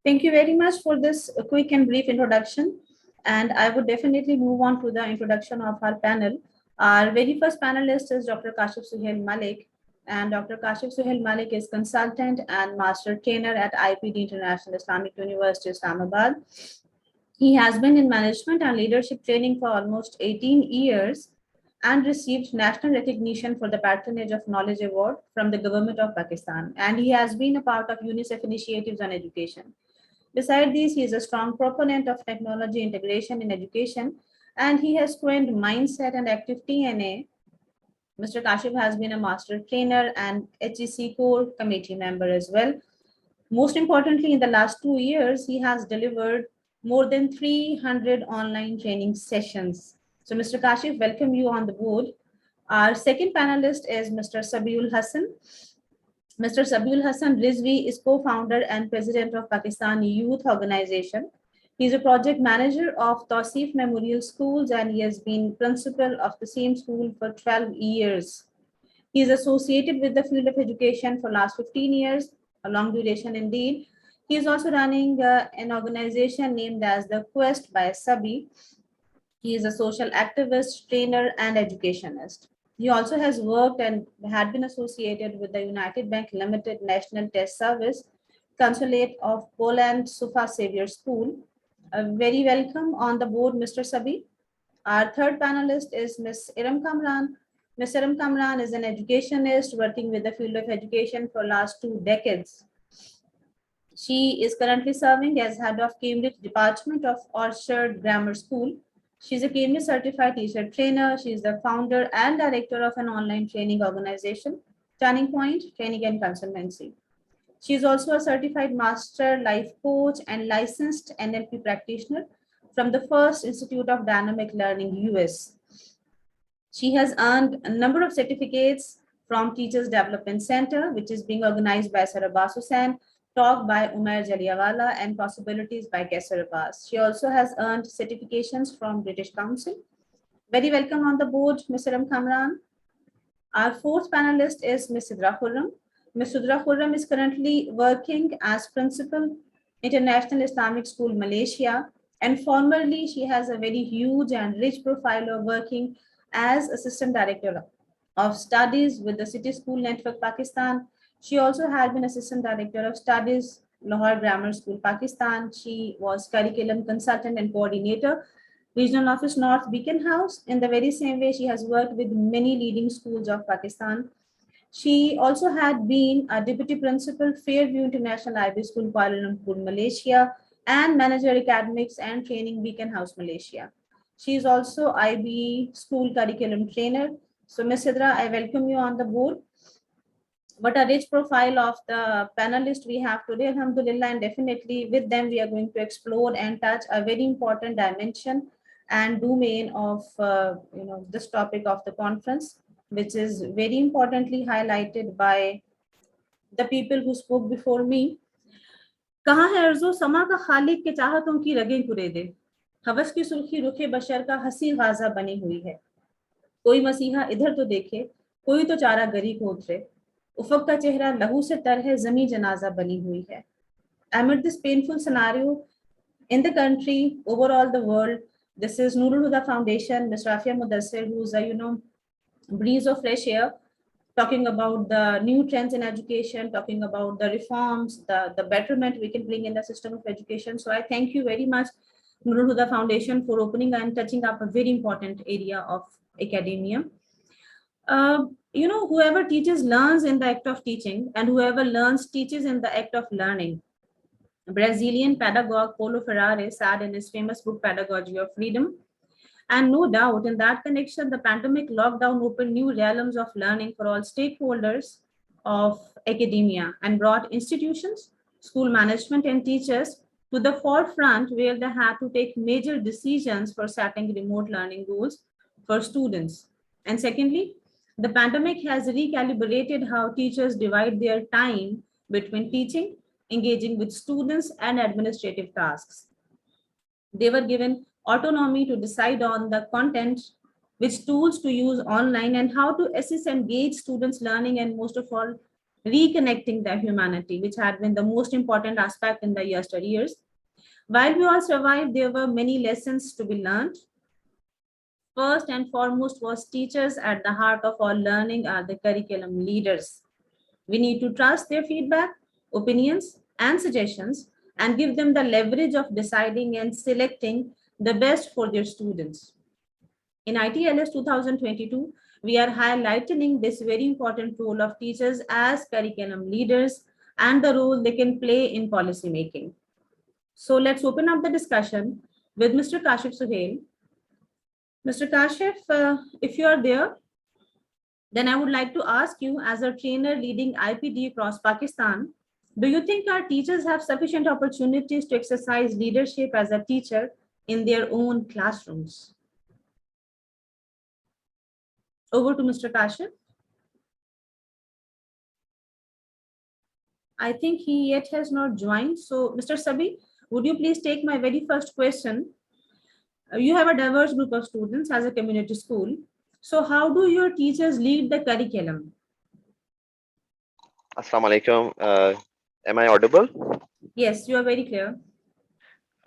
Thank you very much for this quick and brief introduction. And I would definitely move on to the introduction of our panel. Our very first panelist is Dr. Kashif Suhail Malik. And Dr. Kashif Suhail Malik is consultant and master trainer at IPD International Islamic University, Islamabad. He has been in management and leadership training for almost 18 years and received national recognition for the Patronage of Knowledge Award from the government of Pakistan. And he has been a part of UNICEF initiatives on education. Beside this, he is a strong proponent of technology integration in education, and he has trained mindset and active TNA. Mr. Kashif has been a master trainer and HEC core committee member as well. Most importantly, in the last 2 years, he has delivered more than 300 online training sessions. So, Mr. Kashif, welcome you on the board. Our second panelist is Mr. Sabiul Hassan. Mr. Sabiul Hassan Rizvi is co-founder and president of Pakistan Youth Organization. He is a project manager of Tausif Memorial Schools and he has been principal of the same school for 12 years. He is associated with the field of education for last 15 years, a long duration indeed. He is also running an organization named as the Quest by Sabieh. He is a social activist, trainer, and educationist. He also has worked and had been associated with the United Bank Limited National Test Service, Consulate of Poland, Sufa Xavier School. Very welcome on the board, Mr. Sabieh. Our third panelist is Ms. Erum Kamran. Ms. Erum Kamran is an educationist working with the field of education for last 2 decades. She is currently serving as head of Cambridge Department of Orchard Grammar School. She's a Cambridge certified teacher trainer. She is the founder and director of an online training organization, Turning Point Training and Consultancy. She is also a certified master life coach and licensed NLP practitioner from the First Institute of Dynamic Learning, US. She has earned a number of certificates from Teachers Development Center, which is being organized by Sarah Hussain, Talk by Umair Jaliawala, and Possibilities by Kesar Abbas. She also has earned certifications from British Council. Very welcome on the board, Ms. Erum Kamran. Our fourth panelist is Ms. Sidra Khurram. Ms. Sidra Khurram is currently working as principal, International Islamic School, Malaysia, and formerly she has a very huge and rich profile of working as assistant director of studies with the City School Network Pakistan. She also had been assistant director of studies, Lahore Grammar School, Pakistan. She was curriculum consultant and coordinator, Regional Office North Beacon House. In the very same way, she has worked with many leading schools of Pakistan. She also had been a deputy principal, Fairview International IB School, Kuala Lumpur, Malaysia, and manager academics and training, Beacon House, Malaysia. She is also IB school curriculum trainer. So, Ms. Sidra, I welcome you on the board. What a rich profile of the panelists we have today, alhamdulillah, and definitely with them we are going to explore and touch a very important dimension and domain of this topic of the conference, which is very importantly highlighted by the people who spoke before me. कहाँ है अर्ज़ो समा का खालिक के चाहतों की रगें कुरेदे, हवस की सुर्खी रुखे बशर का हसी गाजा बनी हुई है, कोई मसीहा इधर तो देखे, कोई तो चारा गरी को उतरे, उफक का चेहरा लहू से तर है, जमी जनाजा बनी हुई है. Amid this painful scenario in the country, overall the world, this is Nurul Huda Foundation, Ms. Rafia Mudassir, who's a breeze of fresh air, talking about the new trends in education, talking about the reforms, the betterment we can bring in the system of education. So I thank you very much, Nurul Huda Foundation, for opening and touching up a very important area of academia. Whoever teaches learns in the act of teaching, and whoever learns teaches in the act of learning. Brazilian pedagogue Paulo Freire said in his famous book, Pedagogy of Freedom. And no doubt, in that connection, the pandemic lockdown opened new realms of learning for all stakeholders of academia and brought institutions, school management, and teachers to the forefront where they had to take major decisions for setting remote learning goals for students. And secondly, the pandemic has recalibrated how teachers divide their time between teaching, engaging with students, and administrative tasks. They were given autonomy to decide on the content, which tools to use online, and how to assess and gauge students' learning, and most of all, reconnecting the humanity, which had been the most important aspect in the yesteryears. While we all survived, there were many lessons to be learned. First and foremost was teachers at the heart of all learning are the curriculum leaders. We need to trust their feedback, opinions, and suggestions and give them the leverage of deciding and selecting the best for their students. In ITLS 2022, we are highlighting this very important role of teachers as curriculum leaders and the role they can play in policy making. So let's open up the discussion with Mr. Kashif Suhail. Mr. Kashif, if you are there, then I would like to ask you, as a trainer leading IPD across Pakistan, do you think our teachers have sufficient opportunities to exercise leadership as a teacher in their own classrooms? Over to Mr. Kashif. I think he yet has not joined. So, Mr. Sabieh, would you please take my very first question? You have a diverse group of students as a community school. So how do your teachers lead the curriculum? Assalamu alaikum. Am I audible? Yes, you are very clear.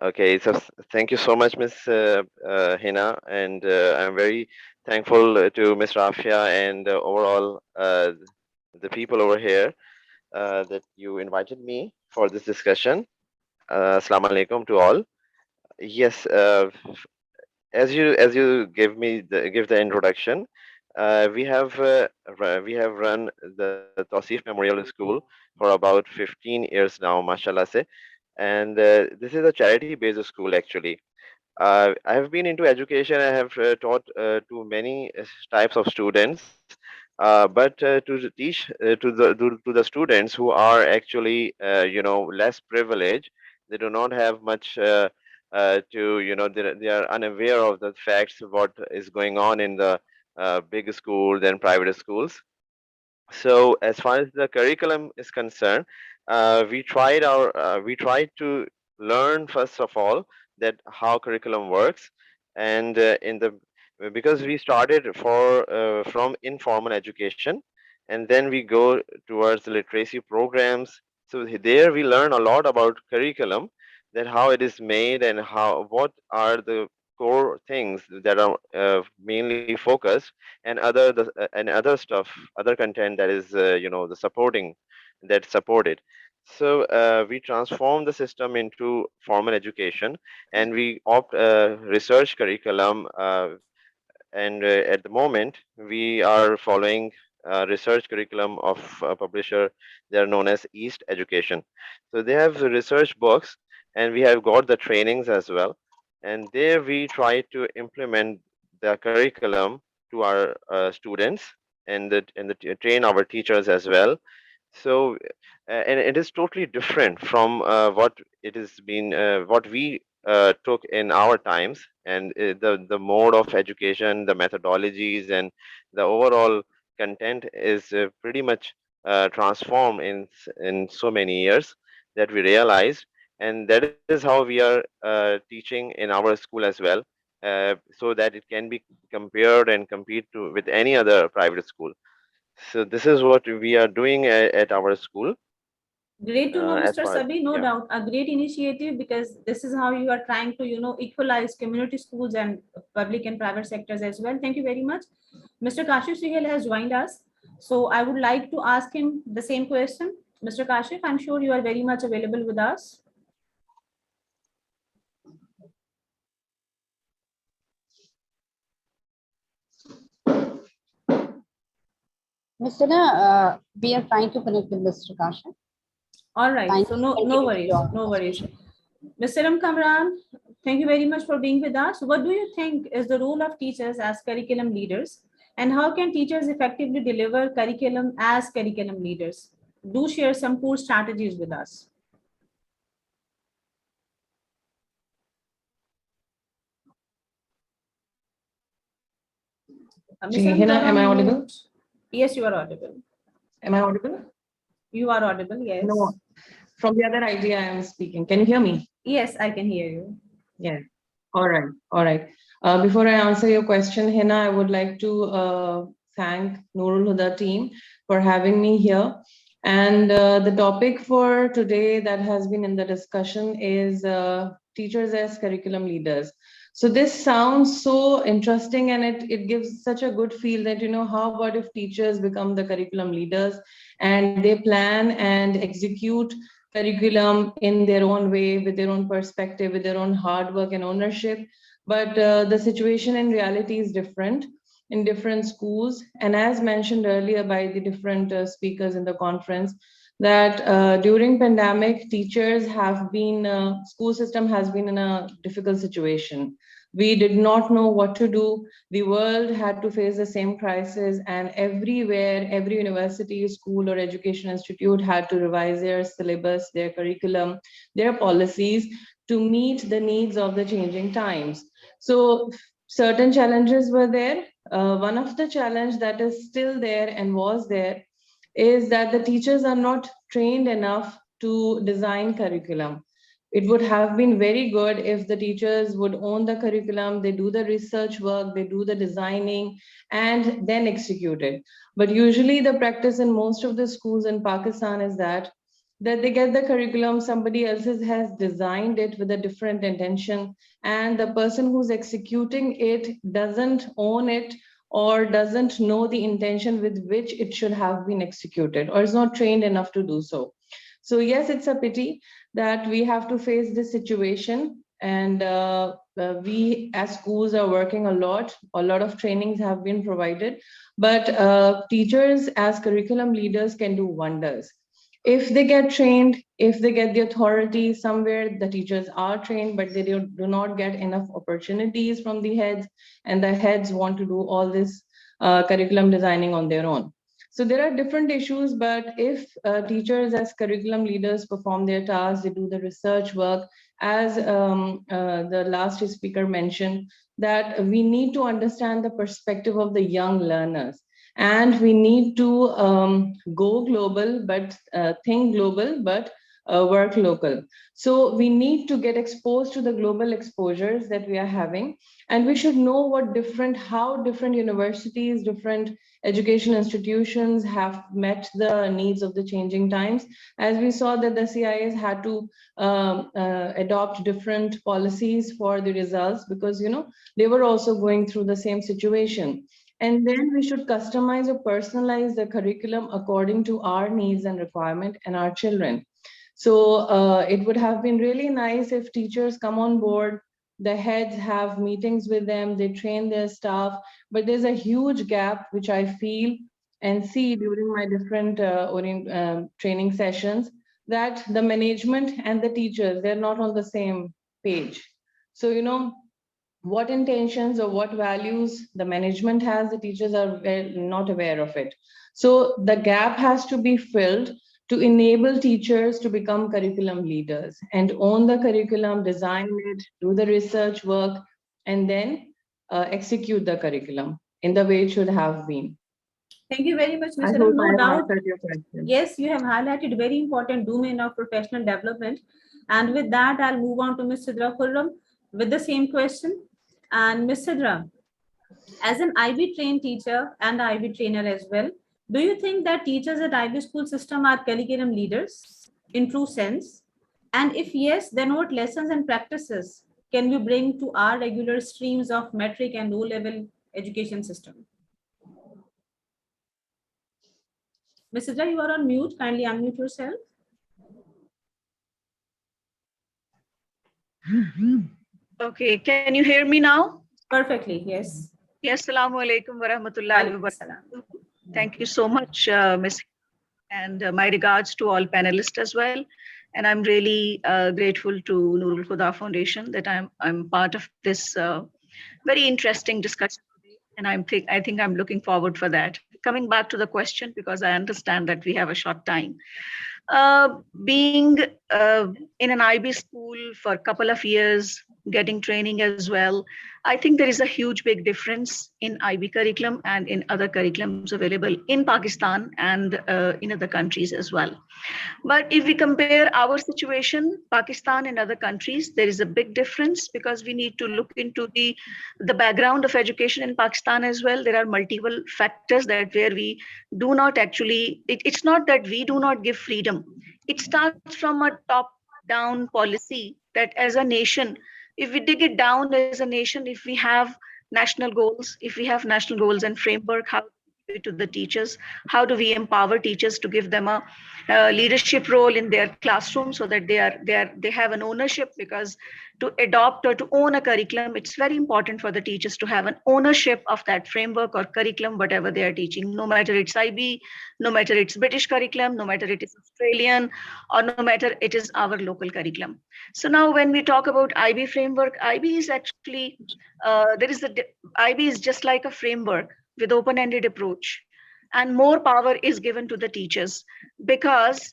Okay, so thank you so much, Miss Hina, and I'm very thankful to Miss Rafia and overall the people over here that you invited me for this discussion. Assalamu alaikum to all. Yes, as you give the introduction, we have run the Tausif Memorial School for about 15 years now, mashallah se, and this is a charity-based school actually. I have been into education. I have taught to many types of students, but to teach to the students who are actually less privileged, they do not have much to they are unaware of the facts of what is going on in the big schools and private schools. So as far as the curriculum is concerned, we tried to learn first of all that how curriculum works, and in the because we started from informal education, and then we go towards the literacy programs. So there we learn a lot about curriculum, that how it is made and how what are the core things that are mainly focused, and other stuff, other content that is the supporting that supported. So we transform the system into formal education, and we opt research curriculum, and at the moment we are following research curriculum of a publisher. They are known as East Education. So they have the research books, and we have got the trainings as well, and there we try to implement the curriculum to our students, and train our teachers as well. So and it is totally different from what it has been what we took in our times, and the mode of education, the methodologies, and the overall content is pretty much transformed in so many years that we realized. And that is how we are teaching in our school as well, so that it can be compared and compete with any other private school. So this is what we are doing at our school. Great to know, As Mr. far Sabi, no yeah, doubt, a great initiative because this is how you are trying to, equalize community schools and public and private sectors as well. Thank you very much. Mr. Kashif Suhail has joined us. So I would like to ask him the same question. Mr. Kashif, I'm sure you are very much available with us. Mr. We are trying to connect with Mr. Kashif. All right. So no worries. No worries. Mr. Kamran, thank you very much for being with us. What do you think is the role of teachers as curriculum leaders, and how can teachers effectively deliver curriculum as curriculum leaders? Do share some cool strategies with us. Hina, am I audible? Yes, you are audible. Am I audible? You are audible, yes. No, from the other idea I am speaking. Can you hear me? Yes, I can hear you. Yeah. All right. All right. Before I answer your question, Hina, I would like to thank Nurul Huda team for having me here. And the topic for today that has been in the discussion is teachers as curriculum leaders. So this sounds so interesting, and it gives such a good feel that, how about if teachers become the curriculum leaders and they plan and execute curriculum in their own way, with their own perspective, with their own hard work and ownership. But the situation in reality is different in different schools. And as mentioned earlier by the different speakers in the conference, that during pandemic, teachers have been, school system has been in a difficult situation. We did not know what to do. The world had to face the same crisis, and everywhere, every university, school, or education institute had to revise their syllabus, their curriculum, their policies to meet the needs of the changing times. So certain challenges were there. One of the challenge that is still there and was there is that the teachers are not trained enough to design curriculum. It would have been very good if the teachers would own the curriculum, they do the research work, they do the designing, and then execute it. But usually the practice in most of the schools in Pakistan is that they get the curriculum, somebody else has designed it with a different intention, and the person who's executing it doesn't own it, or doesn't know the intention with which it should have been executed, or is not trained enough to do so. So yes, it's a pity that we have to face this situation, and we as schools are working a lot of trainings have been provided, but teachers as curriculum leaders can do wonders. If they get trained, if they get the authority somewhere, the teachers are trained, but they do not get enough opportunities from the heads, and the heads want to do all this curriculum designing on their own. So there are different issues, but if teachers as curriculum leaders perform their tasks, they do the research work, as the last speaker mentioned, that we need to understand the perspective of the young learners. And we need to go global, but think global, but work local. So we need to get exposed to the global exposures that we are having. And we should know how different universities, different education institutions have met the needs of the changing times. As we saw that the CIS had to adopt different policies for the results, because they were also going through the same situation. And then we should customize or personalize the curriculum according to our needs and requirement and our children. So it would have been really nice if teachers come on board, the heads have meetings with them, they train their staff, but there's a huge gap, which I feel and see during my different training sessions, that the management and the teachers, they're not on the same page. So, what intentions or what values the management has, the teachers are not aware of it. So the gap has to be filled to enable teachers to become curriculum leaders and own the curriculum, design it, do the research work, and then execute the curriculum in the way it should have been. Thank you very much, I Mr. hope No I have doubt. answered your question. Yes, you have highlighted very important domain of professional development. And with that, I'll move on to Ms. Sidra Khurram with the same question. And Ms. Sidra, as an IB trained teacher and IB trainer as well, do you think that teachers at IB school system are curriculum leaders in true sense? And if yes, then what lessons and practices can we bring to our regular streams of metric and O-level education system? Ms. Sidra, you are on mute. Kindly unmute yourself. Okay, can you hear me now? Perfectly, yes. Yes, Assalamu alaikum wa rahmatullahi wa barakatuh. Thank you so much, Ms. And my regards to all panelists as well. And I'm really grateful to Nurul Khuda Foundation that I'm part of this very interesting discussion today. And I think I'm looking forward for that. Coming back to the question, because I understand that we have a short time. Being in an IB school for a couple of years, getting training as well. I think there is a huge big difference in IB curriculum and in other curriculums available in Pakistan and in other countries as well. But if we compare our situation, Pakistan and other countries, there is a big difference because we need to look into the background of education in Pakistan as well. There are multiple factors that where we do not actually, it's not that we do not give freedom. It starts from a top-down policy that as a nation, if we dig it down as a nation, if we have national goals, and framework, how to the teachers, how do we empower teachers to give them a leadership role in their classroom so that they have an ownership, because to adopt or to own a curriculum, it's very important for the teachers to have an ownership of that framework or curriculum, whatever they are teaching, no matter it's IB, no matter it's British curriculum, no matter it is Australian, or no matter it is our local curriculum. So now when we talk about IB framework, IB is actually, IB is just like a framework with open-ended approach, and more power is given to the teachers, because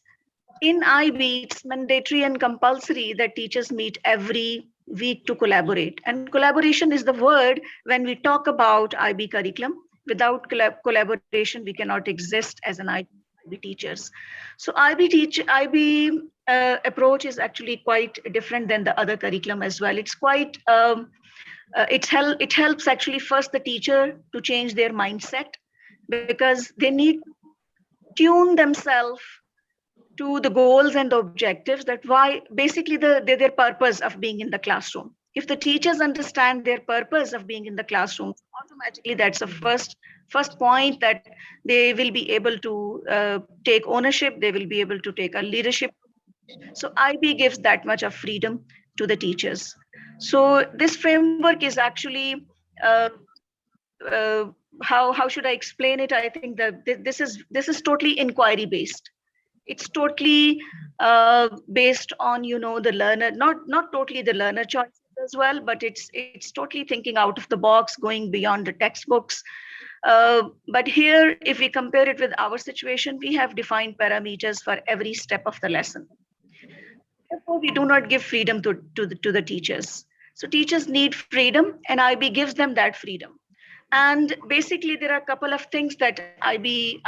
in IB it's mandatory and compulsory that teachers meet every week to collaborate. And collaboration is the word when we talk about IB curriculum. Without collaboration, we cannot exist as an IB teachers. So IB approach is actually quite different than the other curriculum as well. It's quite it helps actually first the teacher to change their mindset, because they need to tune themselves to the goals and the objectives, that why basically their purpose of being in the classroom. If the teachers understand their purpose of being in the classroom, automatically that's the first point that they will be able to take ownership, they will be able to take a leadership. So IB gives that much of freedom to the teachers. So this framework is actually, how should I explain it? I think that this is totally inquiry based. It's totally based on, the learner, not totally the learner choices as well, but it's totally thinking out of the box, going beyond the textbooks. But here, if we compare it with our situation, we have defined parameters for every step of the lesson. Therefore, we do not give freedom to the teachers. So teachers need freedom, and IB gives them that freedom. And basically, there are a couple of things that IB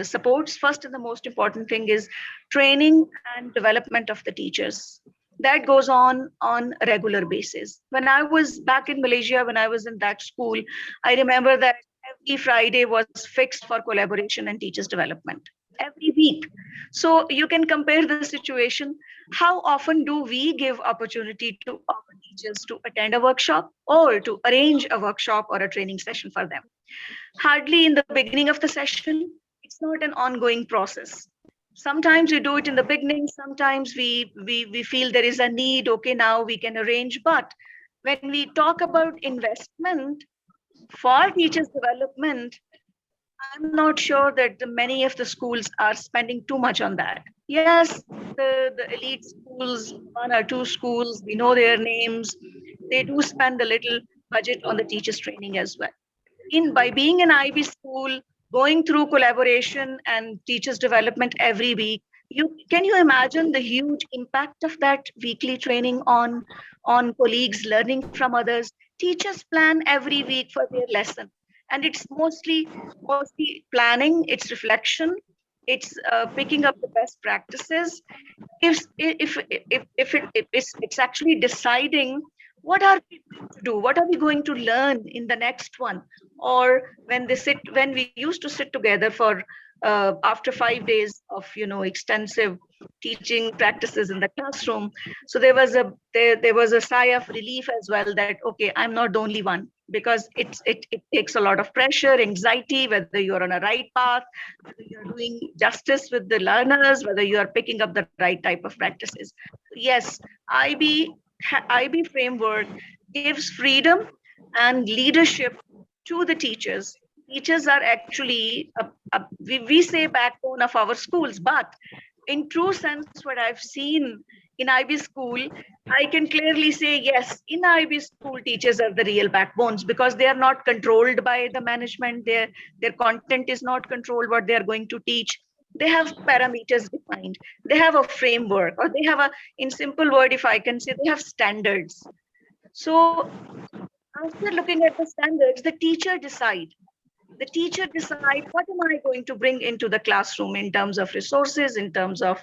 supports. First and the most important thing is training and development of the teachers. That goes on a regular basis. When I was back in Malaysia, when I was in that school, I remember that every Friday was fixed for collaboration and teachers development. Every week. So you can compare the situation. How often do we give opportunity to our teachers to attend a workshop or to arrange a workshop or a training session for them? Hardly in the beginning of the session. It's not an ongoing process. Sometimes we do it in the beginning. Sometimes we feel there is a need. Okay, now we can arrange. But when we talk about investment for teachers' development, I'm not sure that many of the schools are spending too much on that. Yes, the elite schools, 1 or 2 schools, we know their names. They do spend a little budget on the teachers' training as well. By being an IB school, going through collaboration and teachers' development every week, can you imagine the huge impact of that weekly training on colleagues learning from others? Teachers plan every week for their lesson. And it's mostly planning, it's reflection, it's picking up the best practices. If it's actually deciding what are we going to do, what are we going to learn in the next one, or when we used to sit together for after 5 days of extensive teaching practices in the classroom. So there was a sigh of relief as well that okay, I'm not the only one, because it takes a lot of pressure, anxiety, whether you're on a right path, whether you're doing justice with the learners, whether you are picking up the right type of practices. Yes, IB framework gives freedom and leadership to the teachers. Teachers are actually, we say backbone of our schools, but in true sense, what I've seen in IB school, I can clearly say, yes, in IB school, teachers are the real backbones, because they are not controlled by the management. Their content is not controlled, what they are going to teach. They have parameters defined. They have a framework, or they have a, in simple word, if I can say, they have standards. So after looking at the standards, the teacher decide. The teacher decide, what am I going to bring into the classroom in terms of resources, in terms of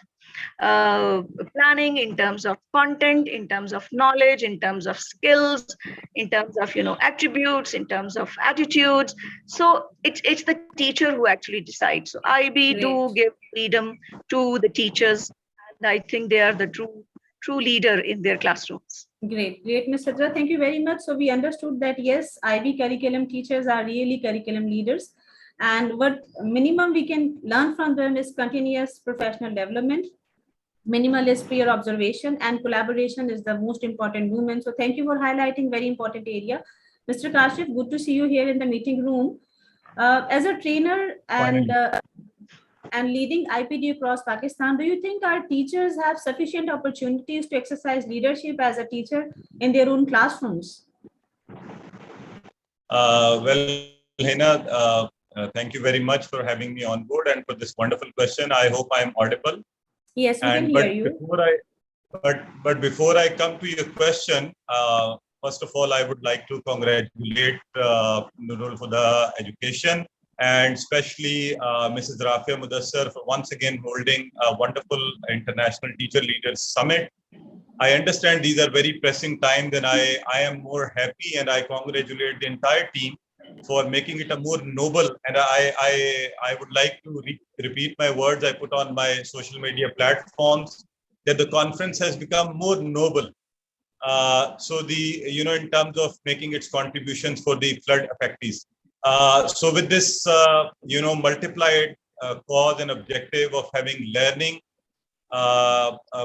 planning, in terms of content, in terms of knowledge, in terms of skills, in terms of attributes, in terms of attitudes. So it's the teacher who actually decides. So IB do Great. give freedom to the teachers, and I think they are the true leader in their classrooms. Great, great, Ms. Sidra. Thank you very much. So we understood that yes, IB curriculum teachers are really curriculum leaders, and what minimum we can learn from them is continuous professional development. Minimal is peer observation, and collaboration is the most important movement. So thank you for highlighting very important area. Mr. Kashif, good to see you here in the meeting room. As a trainer and leading IPD across Pakistan, do you think our teachers have sufficient opportunities to exercise leadership as a teacher in their own classrooms? Well, Hina, thank you very much for having me on board and for this wonderful question. I hope I am audible. Yes, we can hear you. But before I come to your question, first of all, I would like to congratulate Nurul for the education, and especially Mrs. Rafia Mudassar for once again holding a wonderful International Teacher Leaders Summit. I understand these are very pressing times, and I am more happy, and I congratulate the entire team for making it a more noble. And I would like to repeat my words I put on my social media platforms, that the conference has become more noble. So in terms of making its contributions for the flood affectees. So with this, multiplied cause and objective of having learning,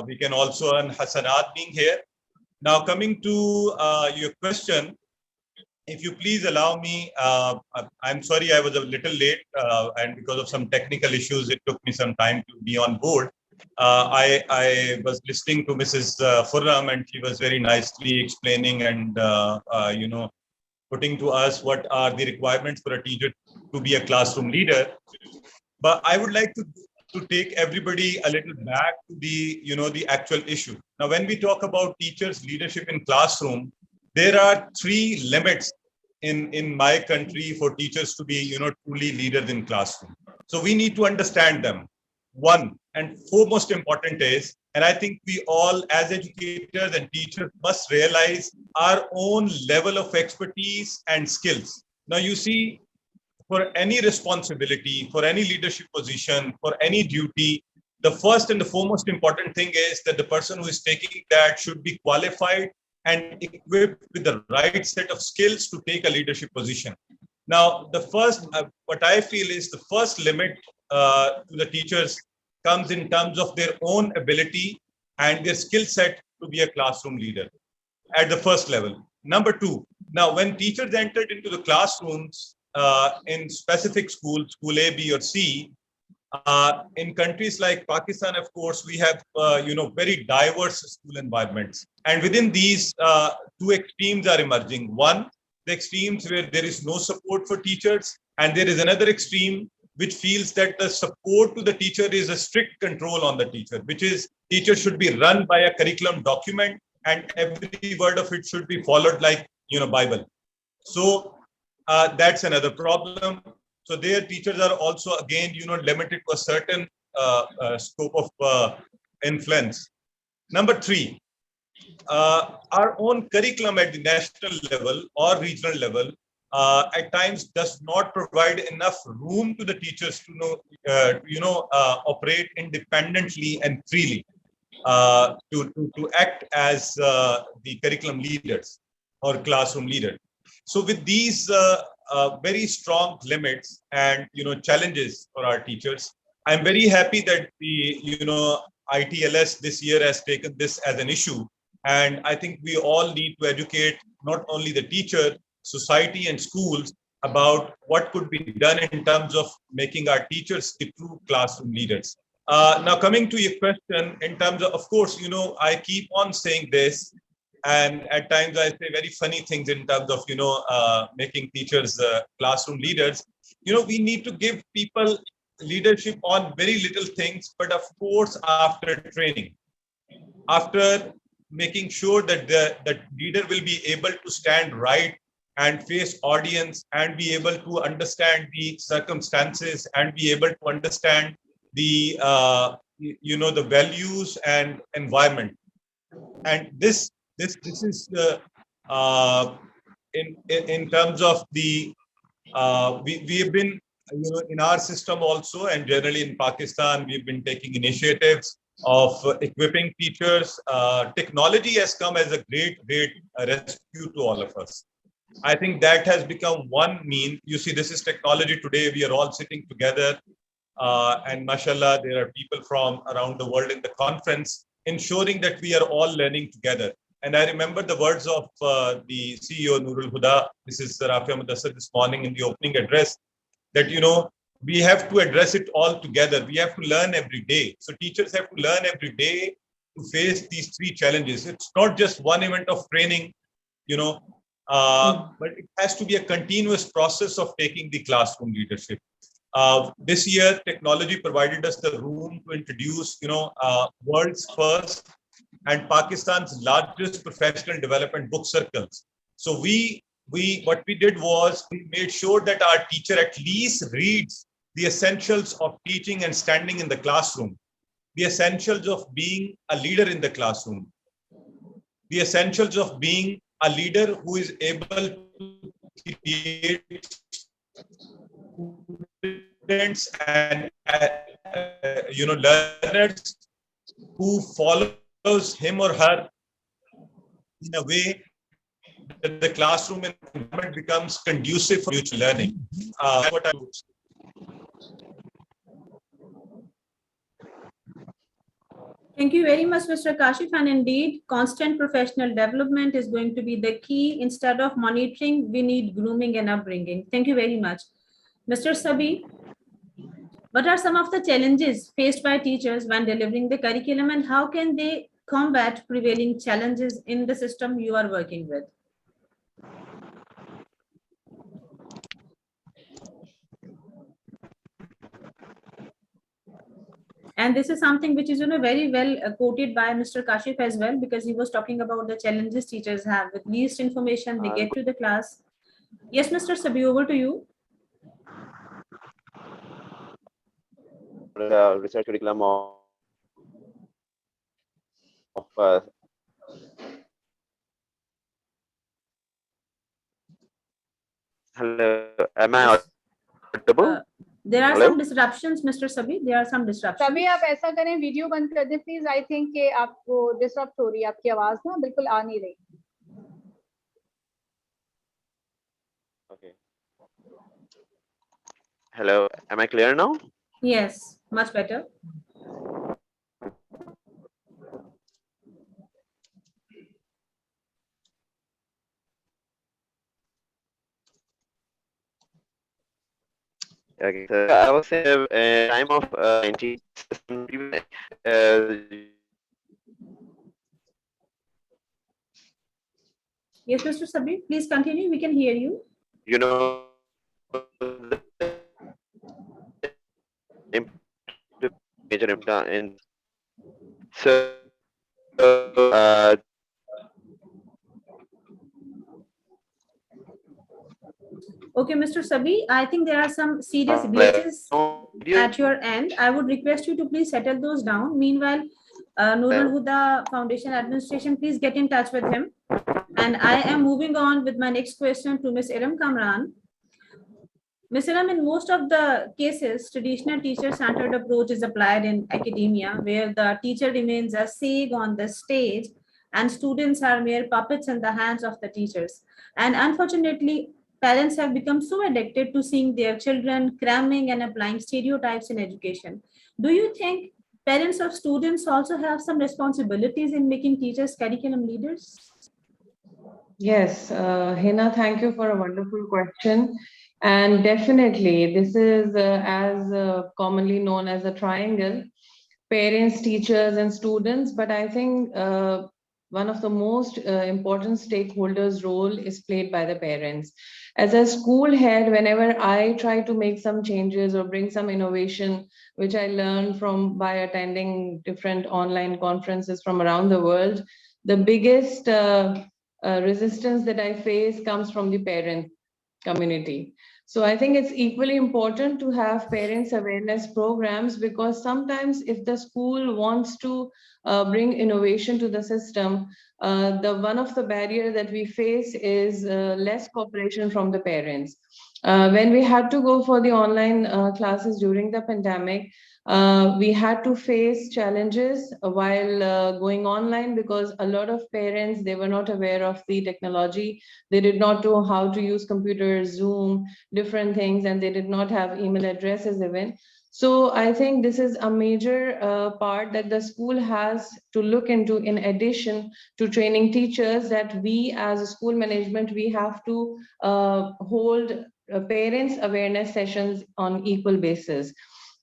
we can also earn Hassanat being here. Now, coming to your question, if you please allow me, I'm sorry I was a little late, and because of some technical issues, it took me some time to be on board. I was listening to Mrs. Khurram, and she was very nicely explaining and putting to us what are the requirements for a teacher to be a classroom leader. But I would like to take everybody a little back to the actual issue. Now, when we talk about teachers' leadership in classroom, there are 3 limits in my country for teachers to be truly leaders in classroom. So we need to understand them. One and foremost important is, and I think we all as educators and teachers must realize our own level of expertise and skills. Now you see, for any responsibility, for any leadership position, for any duty, the first and the foremost important thing is that the person who is taking that should be qualified and equipped with the right set of skills to take a leadership position. Now, the first, what I feel is the first limit to the teachers comes in terms of their own ability and their skill set to be a classroom leader at the first level. Number 2, now when teachers entered into the classrooms in specific schools, school A, B, or C, in countries like Pakistan, of course, we have very diverse school environments, and within these 2 extremes are emerging. One, the extremes where there is no support for teachers, and there is another extreme which feels that the support to the teacher is a strict control on the teacher, which is teacher should be run by a curriculum document and every word of it should be followed like Bible. So that's another problem. So their teachers are also again limited to a certain scope of influence. Number 3, our own curriculum at the national level or regional level at times does not provide enough room to the teachers to operate independently and freely to act as the curriculum leaders or classroom leaders. So with these very strong limits and challenges for our teachers, I'm very happy that the ITLS this year has taken this as an issue, and I think we all need to educate not only the teacher, society, and schools about what could be done in terms of making our teachers the true classroom leaders. Now, coming to your question, in terms of course, I keep on saying this, and at times I say very funny things in terms of, making teachers classroom leaders. We need to give people leadership on very little things, but of course, after training, after making sure that the leader will be able to stand right and face audience and be able to understand the circumstances and be able to understand the the values and environment. And this is in terms of the we have been in our system also, and generally in Pakistan we've been taking initiatives of equipping teachers. Technology has come as a great rescue to all of us. I think that has become one mean. You see, this is technology today. We are all sitting together, and mashallah, there are people from around the world in the conference, ensuring that we are all learning together. And I remember the words of the CEO Nurul Huda, Mrs. Rafia Mudassar, this morning in the opening address, that we have to address it all together. We have to learn every day. So teachers have to learn every day to face these three challenges. It's not just one event of training, but it has to be a continuous process of taking the classroom leadership. This year, technology provided us the room to introduce, world's first and Pakistan's largest professional development book circles. So what we did was we made sure that our teacher at least reads the essentials of teaching and standing in the classroom, the essentials of being a leader in the classroom, the essentials of being a leader who is able to create students and learners who follows him or her in a way that the classroom environment becomes conducive for future learning. What I would say. Thank you very much, Mr. Kashif. And indeed, constant professional development is going to be the key. Instead of monitoring, we need grooming and upbringing. Thank you very much. Mr. Sabieh, what are some of the challenges faced by teachers when delivering the curriculum, and how can they combat prevailing challenges in the system you are working with? And this is something which is very well quoted by Mr. Kashif as well, because he was talking about the challenges teachers have with least information they get to the class. Yes, Mr. Sabieh, over to you. The research curriculum of hello, am I audible? There are some disruptions, Mr. Sabieh. There are some disruptions. Sabieh, आप ऐसा करें, video बंद कर दें please. I think कि आपको disturb हो रही है, आपकी आवाज ना बिल्कुल आ नहीं रही. Okay. Hello, am I clear now? Yes, much better. Okay, so I was saying time of 90s. Yes, Mr. Sabieh, please continue. We can hear you. Major impact in so Okay, Mr. Sabieh, I think there are some serious glitches at your end. I would request you to please settle those down. Meanwhile, Nurul Huda Foundation Administration, please get in touch with him. And I am moving on with my next question to Ms. Erum Kamran. Ms. Erum, in most of the cases, traditional teacher-centered approach is applied in academia, where the teacher remains a sage on the stage and students are mere puppets in the hands of the teachers. And unfortunately, parents have become so addicted to seeing their children cramming and applying stereotypes in education. Do you think parents of students also have some responsibilities in making teachers curriculum leaders? Yes, Hina, thank you for a wonderful question. And definitely, this is as commonly known as a triangle, parents, teachers, and students. But I think one of the most important stakeholders role is played by the parents. As a school head, whenever I try to make some changes or bring some innovation, which I learned from by attending different online conferences from around the world, the biggest resistance that I face comes from the parent community. So I think it's equally important to have parents awareness programs, because sometimes if the school wants to bring innovation to the system, the one of the barrier that we face is less cooperation from the parents. When we had to go for the online classes during the pandemic, we had to face challenges while going online, because a lot of parents, they were not aware of the technology. They did not know how to use computers, Zoom, different things, and they did not have email addresses even. So I think this is a major part that the school has to look into, in addition to training teachers, that we as a school management, we have to hold parents awareness sessions on equal basis.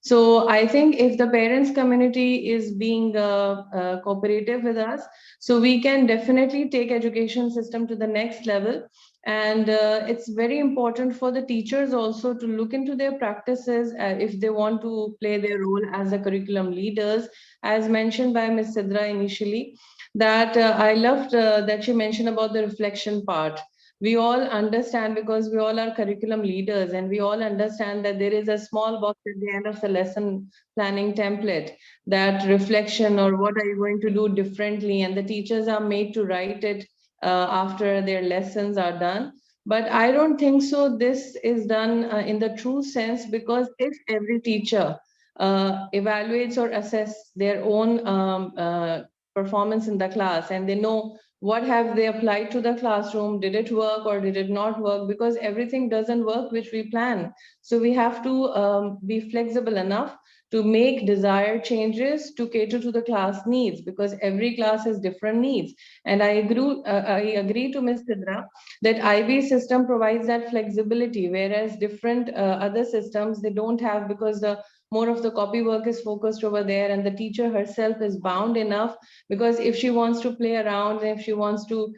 So I think if the parents community is being cooperative with us, so we can definitely take education system to the next level. And it's very important for the teachers also to look into their practices if they want to play their role as the curriculum leaders, as mentioned by Ms. Sidra initially, that I loved that she mentioned about the reflection part. We all understand, because we all are curriculum leaders, and we all understand that there is a small box at the end of the lesson planning template, that reflection or what are you going to do differently, and the teachers are made to write it after their lessons are done. But I don't think so this is done in the true sense, because if every teacher evaluates or assess their own performance in the class, and they know what have they applied to the classroom, did it work or did it not work, because everything doesn't work which we plan. So we have to be flexible enough to make desired changes to cater to the class needs, because every class has different needs. And I agree to Ms. Sidra that IB system provides that flexibility, whereas different other systems, they don't have, because the more of the copy work is focused over there, and the teacher herself is bound enough, because if she wants to play around, and if she wants to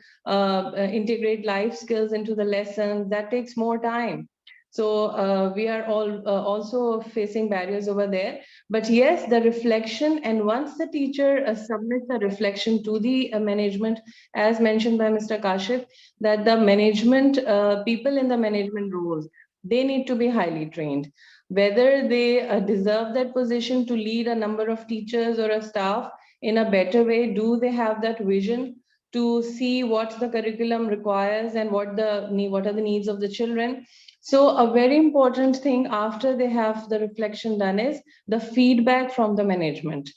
integrate life skills into the lesson, that takes more time. So we are all also facing barriers over there. But yes, the reflection, and once the teacher submits the reflection to the management, as mentioned by Mr. Kashif, that the management, people in the management roles, they need to be highly trained. Whether they deserve that position to lead a number of teachers or a staff in a better way, do they have that vision to see what the curriculum requires and what are the needs of the children. So a very important thing after they have the reflection done is the feedback from the management.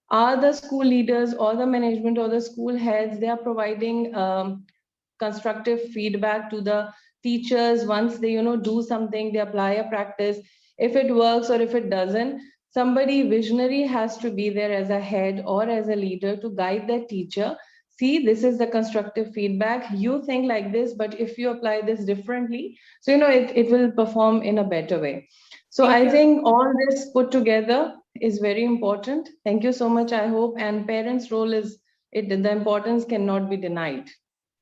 Are the school leaders or the management or the school heads, they are providing constructive feedback to the teachers once they do something, they apply a practice. If it works or if it doesn't, somebody visionary has to be there as a head or as a leader to guide that teacher. See, this is the constructive feedback, you think like this, but if you apply this differently, so it will perform in a better way. So I think all this put together is very important. Thank you so much, I hope. And parents' role is the importance cannot be denied.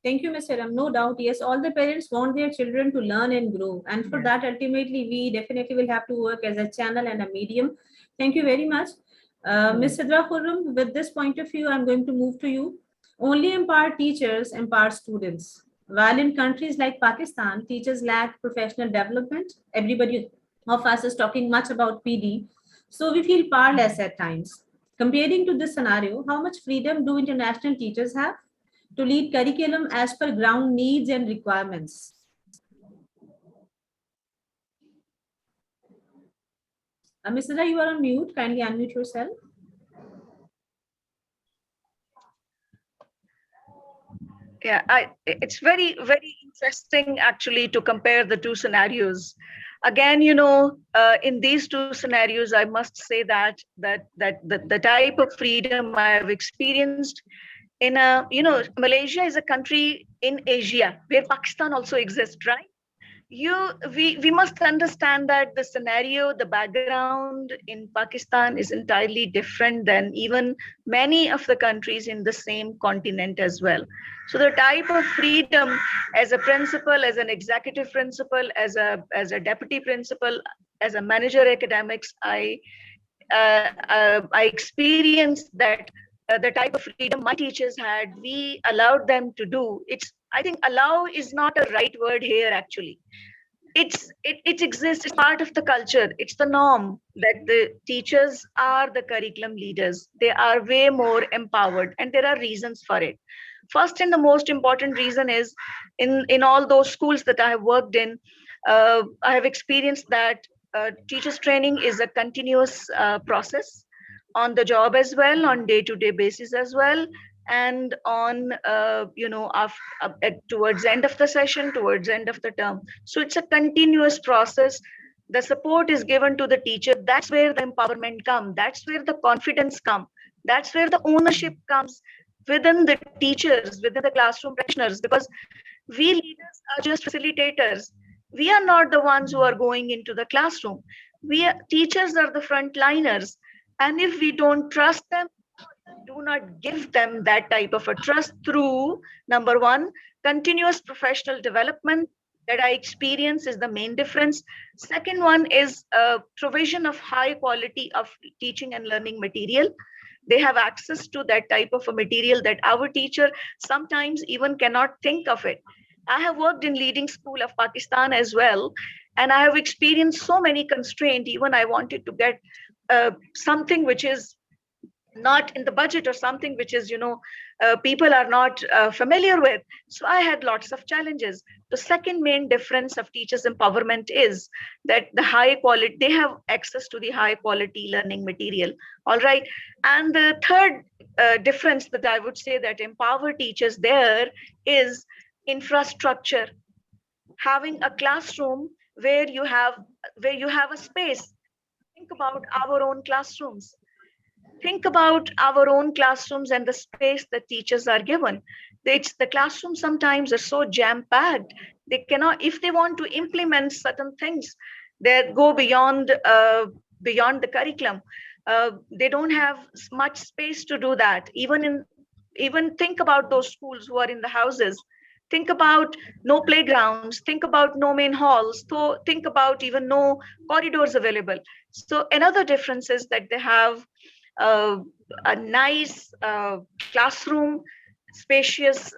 Thank you, Ms. Erum. No doubt, yes, all the parents want their children to learn and grow. And for that, ultimately, we definitely will have to work as a channel and a medium. Thank you very much. Ms. Sidra Khurram, with this point of view, I'm going to move to you. Only empowered teachers empower students. While in countries like Pakistan, teachers lack professional development. Everybody of us is talking much about PD. So we feel powerless at times. Comparing to this scenario, how much freedom do international teachers have to lead curriculum as per ground needs and requirements? Ms. Sidra, you are on mute. Kindly unmute yourself. Yeah, it's very, very interesting actually to compare the two scenarios. Again, in these two scenarios, I must say that the type of freedom I have experienced in Malaysia is a country in Asia where Pakistan also exists, right? we must understand that the scenario, the background in Pakistan is entirely different than even many of the countries in the same continent as well. So the type of freedom as a principal, as an executive principal, as a deputy principal, as a manager academics, I experienced that the type of freedom my teachers had, we allowed them to do. I think allow is not a right word here actually. It exists, it's part of the culture, it's the norm that the teachers are the curriculum leaders. They are way more empowered, and there are reasons for it. First and the most important reason is in all those schools that I have worked in, I have experienced that teachers training is a continuous process, on the job as well, on day-to-day basis as well, and on towards the end of the session, towards the end of the term. So it's a continuous process. The support is given to the teacher. That's where the empowerment comes. That's where the confidence comes. That's where the ownership comes within the teachers, within the classroom practitioners, because we leaders are just facilitators. We are not the ones who are going into the classroom. Teachers are the frontliners. And if we don't trust them, do not give them that type of a trust through, number one, continuous professional development that I experience is the main difference. Second one is provision of high quality of teaching and learning material. They have access to that type of a material that our teacher sometimes even cannot think of it. I have worked in leading school of Pakistan as well, and I have experienced so many constraints. Even I wanted to get something which is not in the budget, or something which is, people are not familiar with. So I had lots of challenges. The second main difference of teachers empowerment is that they have access to the high quality learning material. All right. And the third difference that I would say that empower teachers there is infrastructure. Having a classroom where you have a space. Think about our own classrooms. Think about our own classrooms and the space that teachers are given. The classrooms sometimes are so jam-packed. They cannot, if they want to implement certain things that go beyond the curriculum, they don't have much space to do that. Even think about those schools who are in the houses. Think about no playgrounds, think about no main halls, so think about even no corridors available. So another difference is that they have a nice classroom, spacious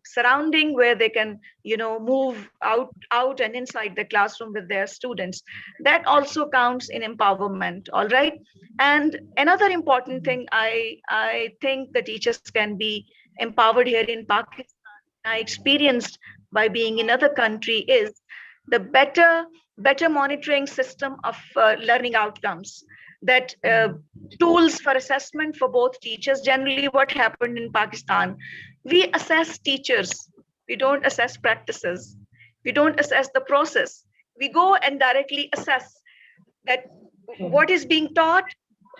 surrounding where they can, move out and inside the classroom with their students. That also counts in empowerment, all right? And another important thing, I think the teachers can be empowered here in Pakistan, I experienced by being in other country, is the better monitoring system of learning outcomes. That tools for assessment for both teachers. Generally, what happened in Pakistan, we assess teachers. We don't assess practices. We don't assess the process. We go and directly assess that what is being taught,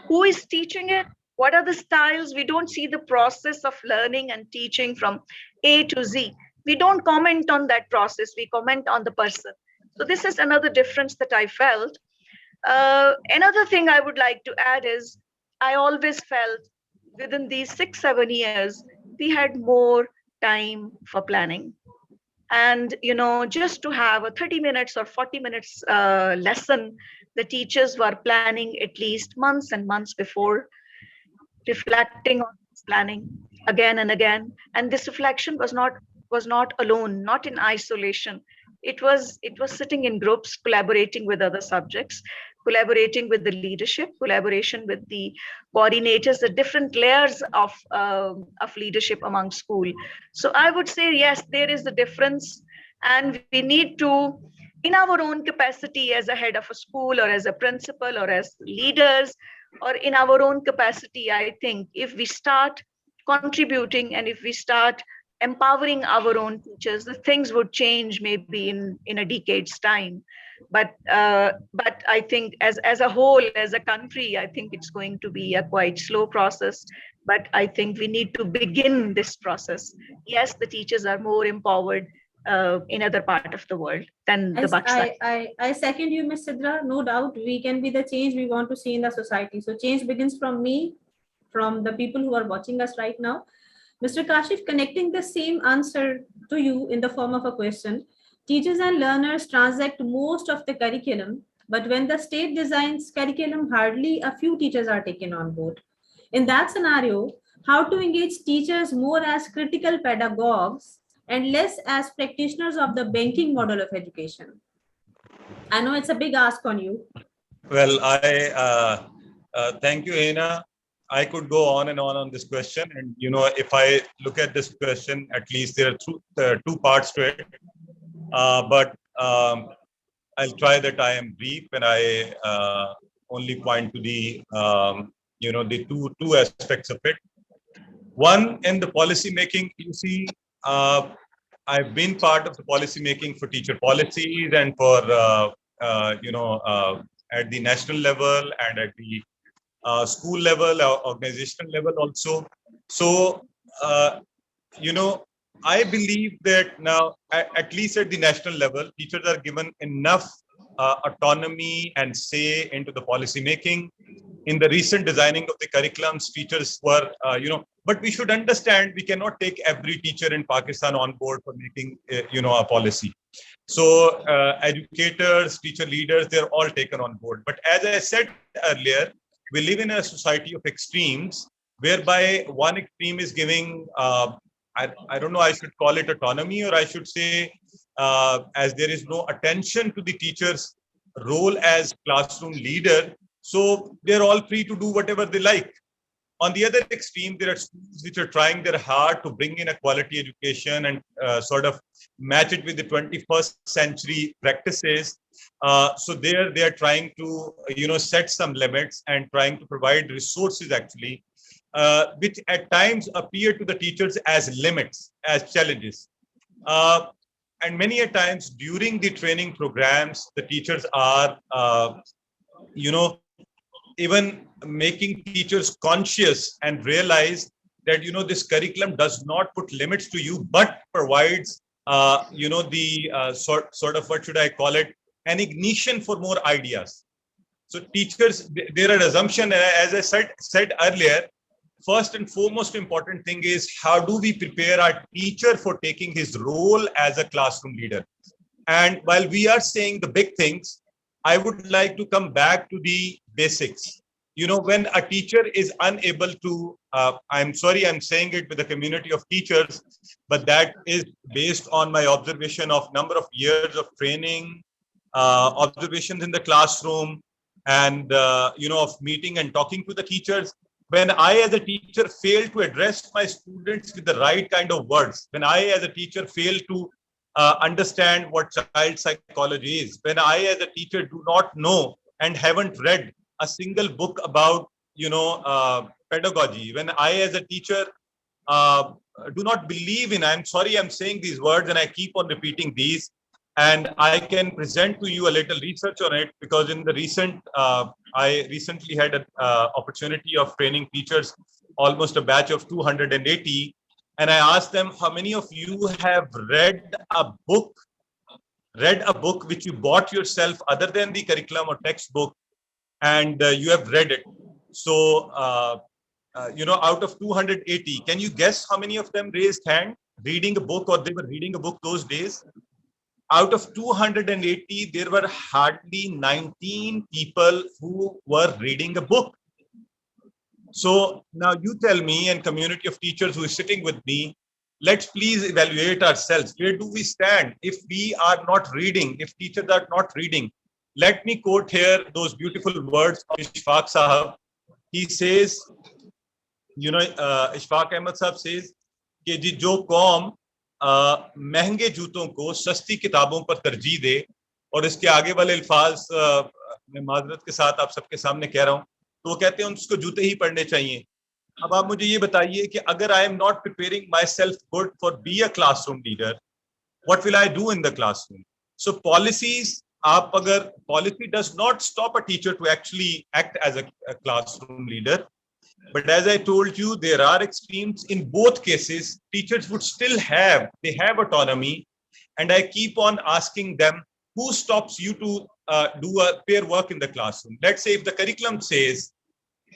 who is teaching it, what are the styles. We don't see the process of learning and teaching from A to Z. We don't comment on that process. We comment on the person. So this is another difference that I felt. Another thing I would like to add is I always felt within these 6-7 years, we had more time for planning. And, just to have a 30 minutes or 40 minutes lesson, the teachers were planning at least months and months before, reflecting on this planning again and again. And this reflection was not alone, not in isolation. It was sitting in groups, collaborating with other subjects, collaborating with the leadership, collaboration with the coordinators, the different layers of leadership among school. So I would say, yes, there is a difference, and we need to, in our own capacity as a head of a school or as a principal or as leaders, or in our own capacity, I think if we start contributing and if we start empowering our own teachers, the things would change maybe in a decade's time. But I think as a whole, as a country, I think it's going to be a quite slow process. But I think we need to begin this process. Yes, the teachers are more empowered. in other part of the world than the Pakistan. I second you, Ms. Sidra. No doubt, we can be the change we want to see in the society. So change begins from me, from the people who are watching us right now. Mr. Kashif, connecting the same answer to you in the form of a question. Teachers and learners transact most of the curriculum, but when the state designs curriculum, hardly a few teachers are taken on board. In that scenario, how to engage teachers more as critical pedagogues and less as practitioners of the banking model of education? I know it's a big ask on you. Well, I thank you, Hina. I could go on this question, and if I look at this question, at least there are two parts to it. But I'll try that I am brief, and I only point to the the two aspects of it. One, in the policy making, you see, I've been part of the policy making for teacher policies and for at the national level and at the school level, organizational level also. So I believe that now, at least at the national level, teachers are given enough autonomy and say into the policy making. In the recent designing of the curriculums, teachers were, but we should understand we cannot take every teacher in Pakistan on board for making, a policy. So educators, teacher leaders, they're all taken on board. But as I said earlier, we live in a society of extremes, whereby one extreme is giving, I don't know, I should call it autonomy, or I should say, as there is no attention to the teacher's role as classroom leader, so they're all free to do whatever they like. On the other extreme, there are schools which are trying their hard to bring in a quality education and sort of match it with the 21st century practices. So there they are trying to, set some limits and trying to provide resources actually, which at times appear to the teachers as limits, as challenges. And many a times during the training programs, the teachers are, even making teachers conscious and realize that, this curriculum does not put limits to you, but provides, the sort of, what should I call it, an ignition for more ideas. So teachers, there are assumptions, as I said earlier, first and foremost important thing is how do we prepare our teacher for taking his role as a classroom leader? And while we are saying the big things, I would like to come back to the basics. When a teacher is unable to, I'm sorry, I'm saying it with a community of teachers, but that is based on my observation of number of years of training, observations in the classroom, and, of meeting and talking to the teachers. When I, as a teacher, fail to address my students with the right kind of words, when I, as a teacher, fail to understand what child psychology is, when I, as a teacher, do not know and haven't read a single book about, pedagogy, when I, as a teacher, do not believe in, I'm sorry, I'm saying these words and I keep on repeating these, and I can present to you a little research on it, because in the recent, I recently had an opportunity of training teachers, almost a batch of 280. And I asked them, how many of you have read a book which you bought yourself other than the curriculum or textbook, and you have read it? So, out of 280, can you guess how many of them raised hand reading a book, or they were reading a book those days? Out of 280, there were hardly 19 people who were reading a book. So now you tell me, and community of teachers who is sitting with me, let's please evaluate ourselves. Where do we stand if we are not reading, if teachers are not reading? Let me quote here those beautiful words of Ishfaq Sahab. He says, Ishfaq Ahmed Sahab says, कि जी जो कौम महंगे जूतों को सस्ती किताबों पर तरजीह दे, और इसके आगे वाले अल्फाज मैं माजरत के साथ आप सबके सामने कह रहा हूँ, तो वो कहते हैं उसको जूते ही पढ़ने चाहिए. अब आप मुझे ये बताइए कि अगर I am not preparing myself good for be a classroom leader, what will I do in the classroom? So policies, आप अगर policy does not stop a teacher to actually act as a classroom leader, but as I told you, there are extremes. In both cases, teachers would still have autonomy, and I keep on asking them, who stops you to do a pair work in the classroom? Let's say if the curriculum says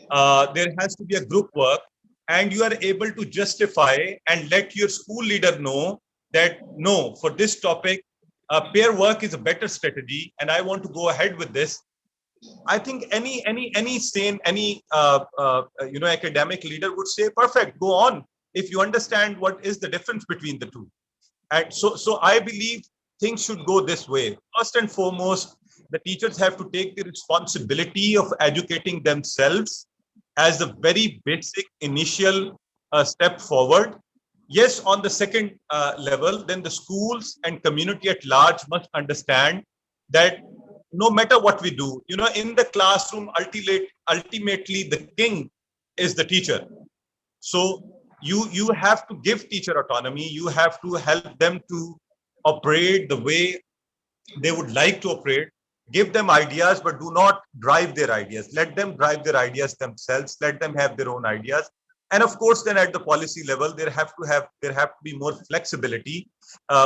there has to be a group work, and you are able to justify and let your school leader know that no, for this topic, pair work is a better strategy, and I want to go ahead with this. I think any sane, academic leader would say, perfect, go on, if you understand what is the difference between the two. And so I believe things should go this way. First and foremost, the teachers have to take the responsibility of educating themselves as the very basic initial step forward. Yes, on the second level, then the schools and community at large must understand that no matter what we do, in the classroom, ultimately the king is the teacher. So you have to give teacher autonomy. You have to help them to operate the way they would like to operate. Give them ideas, but do not drive their ideas. Let them drive their ideas themselves. Let them have their own ideas. And of course, then at the policy level, there have to be more flexibility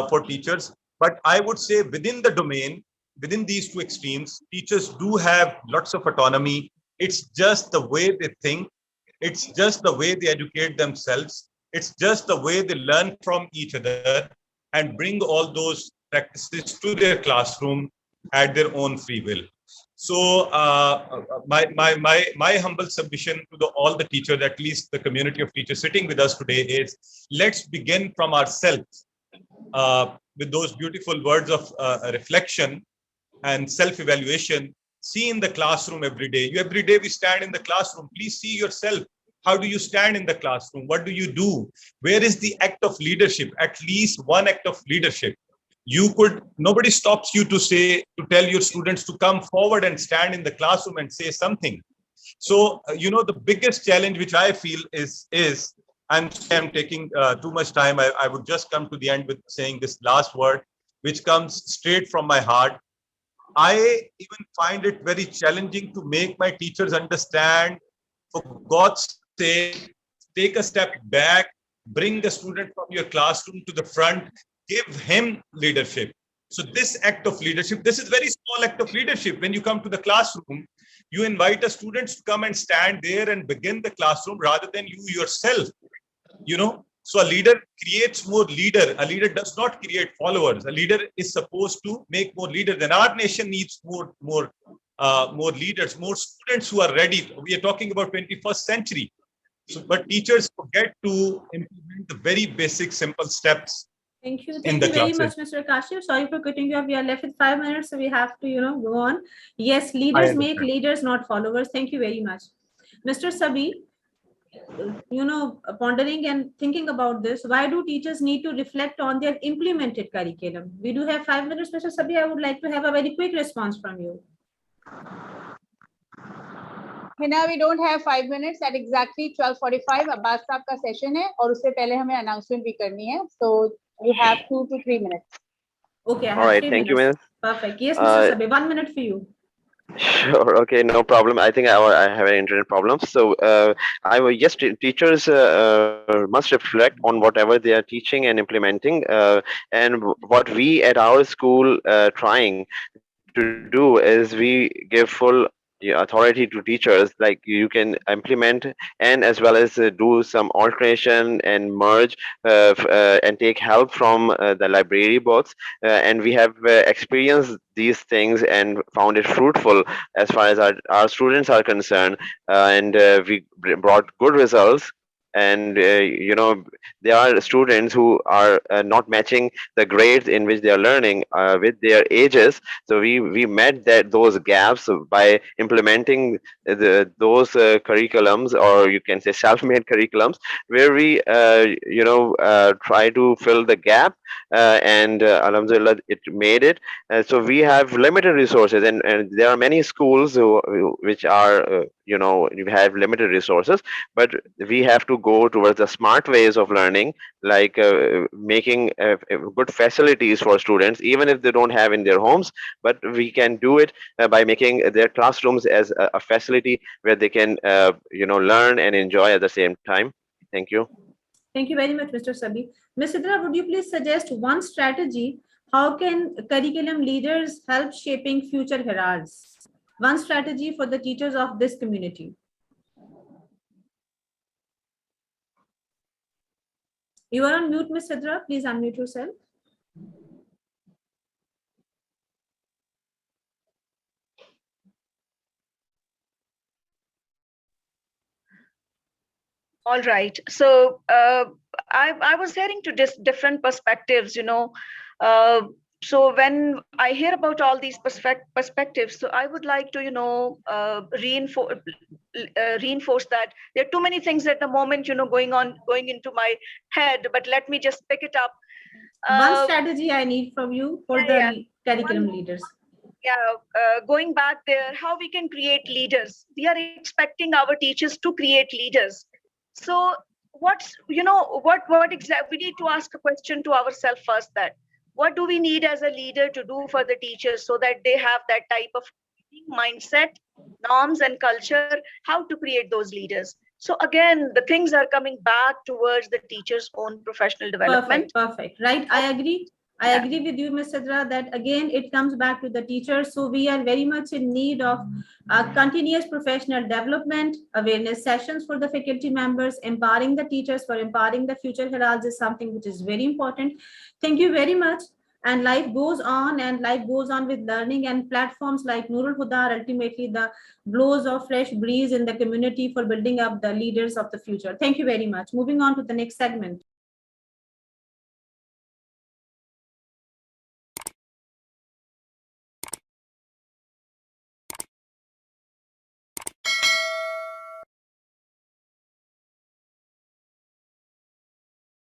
for teachers. But I would say within the domain, within these two extremes, teachers do have lots of autonomy. It's just the way they think. It's just the way they educate themselves. It's just the way they learn from each other and bring all those practices to their classroom at their own free will. So my humble submission to all the teachers, at least the community of teachers sitting with us today, is let's begin from ourselves with those beautiful words of reflection and self-evaluation. See in the classroom every day. Every day we stand in the classroom. Please see yourself. How do you stand in the classroom? What do you do? Where is the act of leadership? At least one act of leadership. Nobody stops you to tell your students to come forward and stand in the classroom and say something. So, the biggest challenge which I feel is I'm taking too much time. I would just come to the end with saying this last word, which comes straight from my heart. I even find it very challenging to make my teachers understand, for God's sake, take a step back, bring the student from your classroom to the front, give him leadership. So this act of leadership, this is very small act of leadership. When you come to the classroom, you invite the students to come and stand there and begin the classroom rather than you yourself, So a leader creates more leader. A leader does not create followers. A leader is supposed to make more leaders. And our nation needs more leaders, more students who are ready. We are talking about 21st century. So, but teachers forget to implement the very basic, simple steps. Thank you. Thank you very much, Mr. Kashif. Sorry for cutting you off. We are left with 5 minutes, so we have to, go on. Yes, leaders make leaders, not followers. Thank you very much. Mr. Sabieh, pondering and thinking about this, why do teachers need to reflect on their implemented curriculum? We do have 5 minutes, Mr. Sabieh. I would like to have a very quick response from you. Hina, we don't have 5 minutes. At exactly 12:45 Abbas साहब का session है और उससे पहले हमें announcement भी करनी है. So you have 2 to 3 minutes. Okay, I have All right, 3 thank minutes. you, Miss. Perfect. Yes, Mr. Sabieh, 1 minute for you. Sure. Okay, no problem. I think I have an internet problem. So, yes, teachers must reflect on whatever they are teaching and implementing. And what we at our school trying to do is we give full authority to teachers, like you can implement and as well as do some alteration and merge and take help from the library books, and we have experienced these things and found it fruitful as far as our students are concerned, and we brought good results. And there are students who are not matching the grades in which they are learning with their ages. So we met those gaps by implementing those curriculums, or you can say self-made curriculums, where we try to fill the gap, and alhamdulillah it made it. So we have limited resources, and there are many schools which are you have limited resources, but we have to go towards the smart ways of learning, like making good facilities for students, even if they don't have in their homes, but we can do it by making their classrooms as a facility where they can learn and enjoy at the same time. Thank you. Thank you very much, Mr. Sabieh. Ms. Sidra, would you please suggest one strategy How can curriculum leaders help shaping future heralds? One strategy for the teachers of this community. You are on mute, Ms. Sidra. Please unmute yourself. All right. So I was hearing to different perspectives, so when I hear about all these perspectives, so I would like to, reinforce that there are too many things at the moment, going into my head, but let me just pick it up. One strategy I need from you for the curriculum leaders. Going back there, how we can create leaders. We are expecting our teachers to create leaders. So what exactly, we need to ask a question to ourselves first, that what do we need as a leader to do for the teachers so that they have that type of mindset, norms and culture, how to create those leaders. So again, the things are coming back towards the teacher's own professional development. Perfect. Right. I agree. I agree with you, Ms. Sidra, that again, it comes back to the teacher. So we are very much in need of continuous professional development, awareness sessions for the faculty members, empowering the teachers for empowering the future heralds is something which is very important. Thank you very much. And life goes on, and life goes on with learning, and platforms like Nurul Huda are ultimately the blows of fresh breeze in the community for building up the leaders of the future. Thank you very much. Moving on to the next segment.